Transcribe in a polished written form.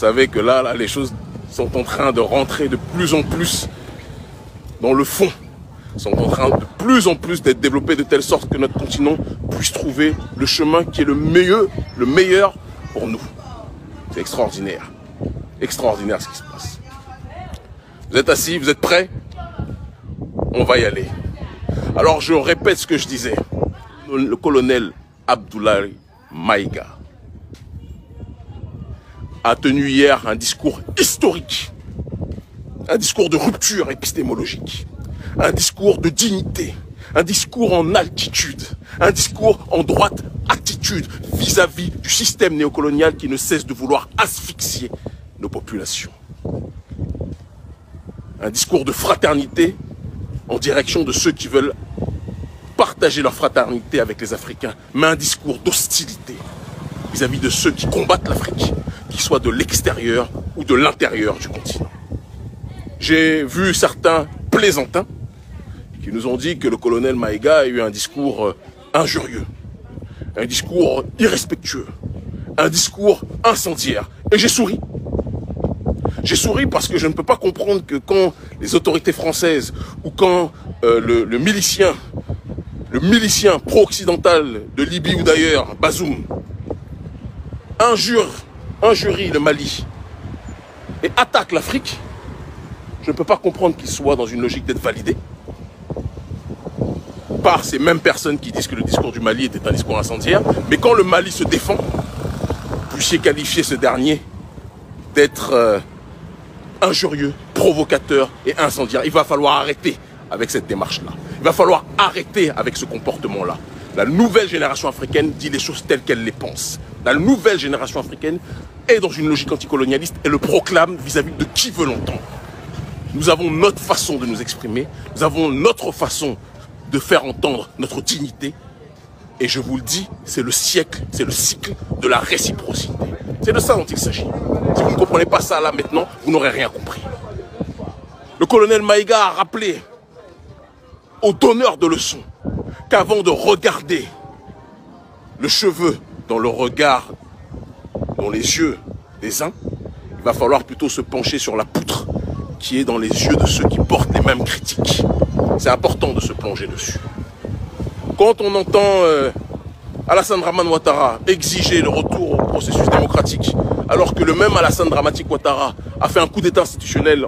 savez que là, les choses sont en train de rentrer de plus en plus dans le fond. Sont en train de plus en plus d'être développées de telle sorte que notre continent puisse trouver le chemin qui est le meilleur pour nous. C'est extraordinaire. Extraordinaire ce qui se passe. Vous êtes assis, vous êtes prêts? On va y aller. Alors je répète ce que je disais. Le colonel Abdoulaye Maïga a tenu hier un discours historique, un discours de rupture épistémologique, un discours de dignité, un discours en altitude, un discours en droite attitude vis-à-vis du système néocolonial qui ne cesse de vouloir asphyxier nos populations. Un discours de fraternité en direction de ceux qui veulent partager leur fraternité avec les Africains, mais un discours d'hostilité vis-à-vis de ceux qui combattent l'Afrique, qu'ils soient de l'extérieur ou de l'intérieur du continent. J'ai vu certains plaisantins qui nous ont dit que le colonel Maïga a eu un discours injurieux, un discours irrespectueux, un discours incendiaire. Et j'ai souri. J'ai souri parce que je ne peux pas comprendre que quand les autorités françaises ou quand le milicien pro-occidental de Libye ou d'ailleurs, Bazoum, injurie le Mali et attaque l'Afrique, je ne peux pas comprendre qu'il soit dans une logique d'être validé par ces mêmes personnes qui disent que le discours du Mali était un discours incendiaire. Mais quand le Mali se défend, vous puissiez qualifier ce dernier d'être injurieux, provocateur et incendiaire. Il va falloir arrêter avec cette démarche-là. Il va falloir arrêter avec ce comportement-là. La nouvelle génération africaine dit les choses telles qu'elle les pense. La nouvelle génération africaine est dans une logique anticolonialiste et le proclame vis-à-vis de qui veut l'entendre. Nous avons notre façon de nous exprimer, nous avons notre façon de faire entendre notre dignité. Et je vous le dis, c'est le siècle, c'est le cycle de la réciprocité. C'est de ça dont il s'agit. Si vous ne comprenez pas ça là maintenant, vous n'aurez rien compris. Le colonel Maïga a rappelé aux donneurs de leçons qu'avant de regarder le cheveu dans le regard, dans les yeux des uns, il va falloir plutôt se pencher sur la poutre qui est dans les yeux de ceux qui portent les mêmes critiques. C'est important de se plonger dessus. Quand on entend Alassane Dramane Ouattara exiger le retour au processus démocratique, alors que le même Alassane Dramane Ouattara a fait un coup d'état institutionnel